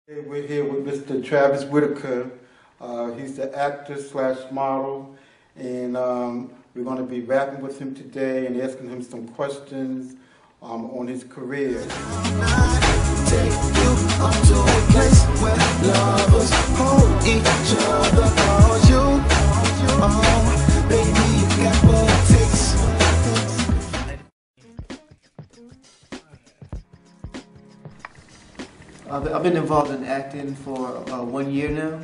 We're here with Mr. Travis Whitaker. He's the actor slash model, and we're going to be rapping with him today and asking him some questions on his career. Take you up to a place where lovers hold each other. For you, oh, baby, you got what it takes. I've been involved in acting for 1 year now.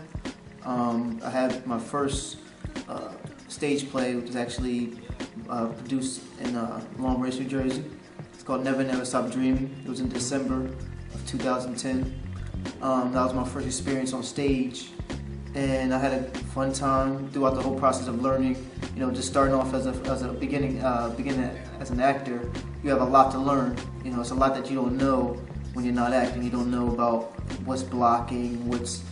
I had my first stage play, which is actually produced in Long Branch, New Jersey. It's called Never Never Stop Dreaming. It was in December of 2010. That was my first experience on stage, and I had a fun time throughout the whole process of learning. You know, just starting off as a beginning as an actor, you have a lot to learn. You know, it's a lot that you don't know. When you're not acting, you don't know about what's blocking, what's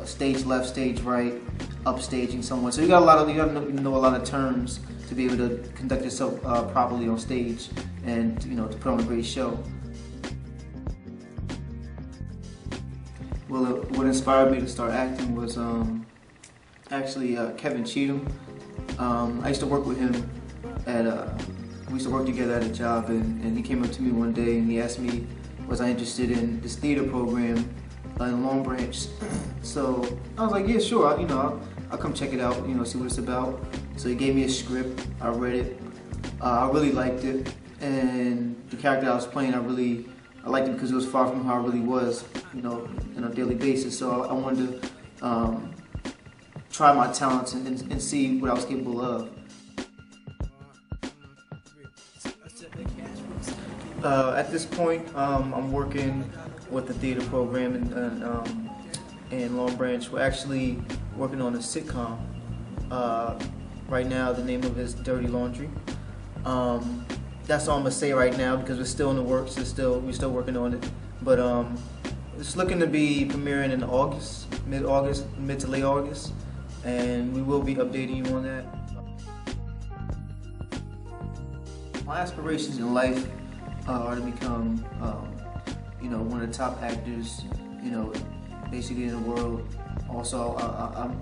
stage left, stage right, upstaging someone. So you got to know a lot of terms to be able to conduct yourself properly on stage, and to put on a great show. Well, what inspired me to start acting was actually Kevin Cheatham. I used to work with him we used to work together at a job, and he came up to me one day and he asked me, was I interested in this theater program in Long Branch? So I was like, yeah, sure, I'll come check it out, see what it's about. So he gave me a script, I read it, I really liked it, and the character I was playing, I liked it because it was far from how I really was, on a daily basis. So I wanted to try my talents and see what I was capable of. At this point, I'm working with the theater program in Long Branch. We're actually working on a sitcom. Right now, the name of it is Dirty Laundry. That's all I'm gonna say right now because we're still in the works. We're still working on it. But it's looking to be premiering in August, mid to late August, and we will be updating you on that. My aspirations in life are to become, one of the top actors, basically in the world. Also,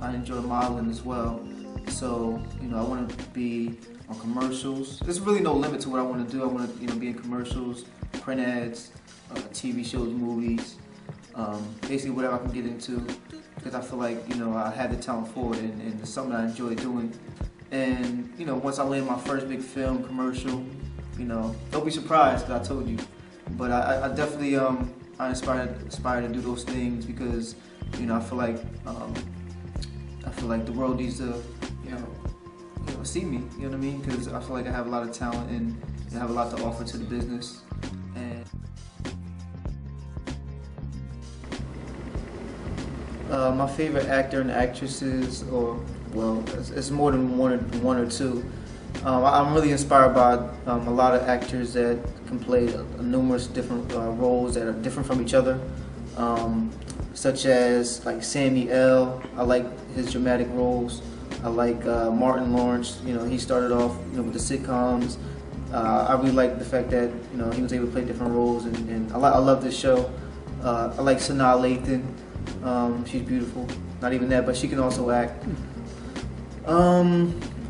I enjoy modeling as well. So, I want to be on commercials. There's really no limit to what I want to do. I want to, be in commercials, print ads, TV shows, movies, basically whatever I can get into, because I feel like, I have the talent for it, and it's something I enjoy doing. And, once I land my first big film commercial, don't be surprised because I told you. But I definitely I aspire to do those things because I feel like the world needs to see me. You know what I mean? Because I feel like I have a lot of talent and I have a lot to offer to the business. And my favorite actor and actresses, it's more than one or two. I'm really inspired by a lot of actors that can play numerous different roles that are different from each other, such as like Sammy L. I like his dramatic roles. I like Martin Lawrence. He started off with the sitcoms. I really like the fact that he was able to play different roles, and I love this show. I like Sanaa Lathan. She's beautiful. Not even that, but she can also act.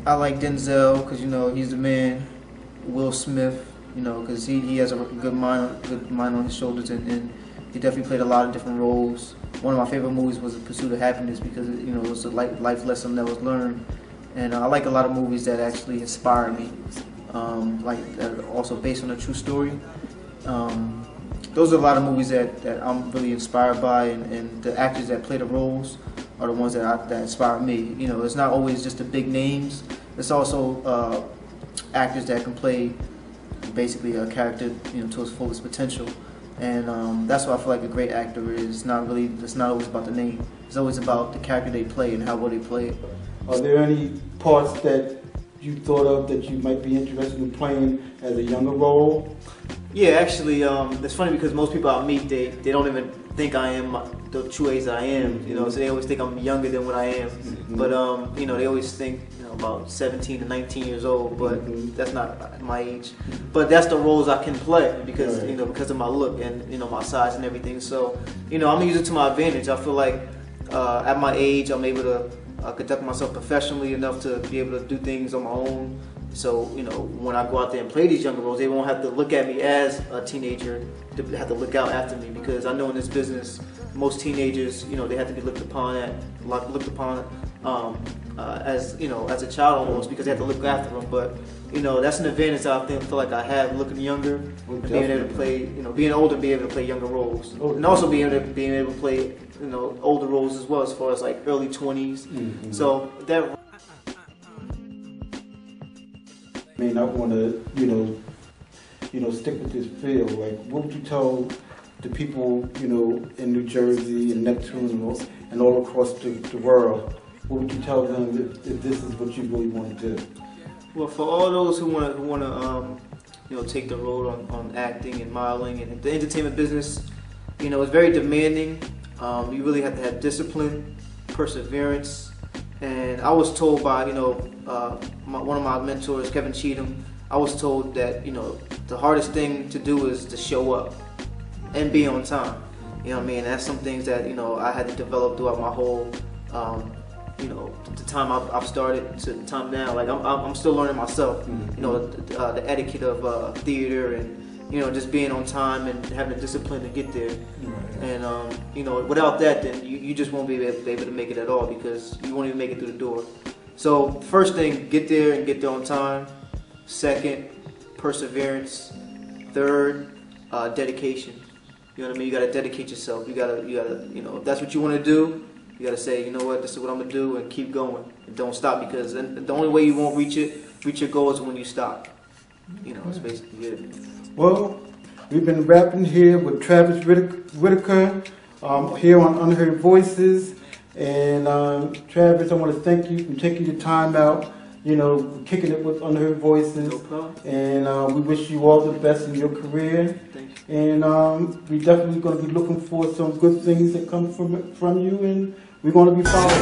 I like Denzel because he's the man. Will Smith, because he has a good mind on his shoulders, and he definitely played a lot of different roles. One of my favorite movies was The Pursuit of Happiness because it was a life lesson that was learned, and I like a lot of movies that actually inspire me, like that are also based on a true story. Those are a lot of movies that I'm really inspired by, and the actors that play the roles are the ones that inspire me. It's not always just the big names. It's also actors that can play basically a character, to its fullest potential. And that's what I feel like a great actor is. It's not always about the name. It's always about the character they play and how well they play it. Are there any parts that you thought of that you might be interested in playing as a younger role? Yeah, actually, it's funny because most people I meet, they don't even think I am the true age that I am, you know, so they always think I'm younger than what I am. But, you know, they always think, you know, about 17 to 19 years old, but that's not my age. But that's the roles I can play because, you know, because of my look and, you know, my size and everything. So, you know, I'm going to use it to my advantage. I feel like at my age, I'm able to conduct myself professionally enough to be able to do things on my own. So, you know, when I go out there and play these younger roles, they won't have to look at me as a teenager, to have to look out after me, because I know in this business, most teenagers, you know, they have to be looked upon as, you know, as a child almost, because they have to look after them. But, you know, that's an advantage that I feel like I have looking younger, and being able to play, you know, being older and being able to play younger roles, and also being able to play, you know, older roles as well, as far as like early 20s. So that. I mean, I want to, you know, stick with this field. Like, what would you tell the people, you know, in New Jersey and Neptune and all across the world? What would you tell them if this is what you really want to do? Well, for all those who want to, you know, take the road on acting and modeling and the entertainment business, you know, it's very demanding. You really have to have discipline, perseverance. And I was told by, you know, one of my mentors, Kevin Cheatham, I was told that, you know, the hardest thing to do is to show up and be on time. You know what I mean? That's some things that, you know, I had to develop throughout my whole, you know, the time I've started to the time now. Like, I'm still learning myself, you know, the etiquette of theater and, you know, just being on time and having the discipline to get there. And, you know, without that, then you just won't be able to make it at all, because you won't even make it through the door. So, first thing, get there and get there on time. Second, perseverance. Third, dedication. You know what I mean? You gotta dedicate yourself. You gotta, you know, if that's what you want to do, you gotta say, you know what, this is what I'm gonna do, and keep going. And don't stop, because the only way you won't reach your goal is when you stop. You know, it's basically it. Well, we've been rapping here with Travis Whitaker here on Unheard Voices. And Travis, I want to thank you for taking your time out, you know, kicking it with Unheard Voices. No problem. And we wish you all the best in your career. Thank you. And we're definitely going to be looking for some good things that come from you, and we're going to be following.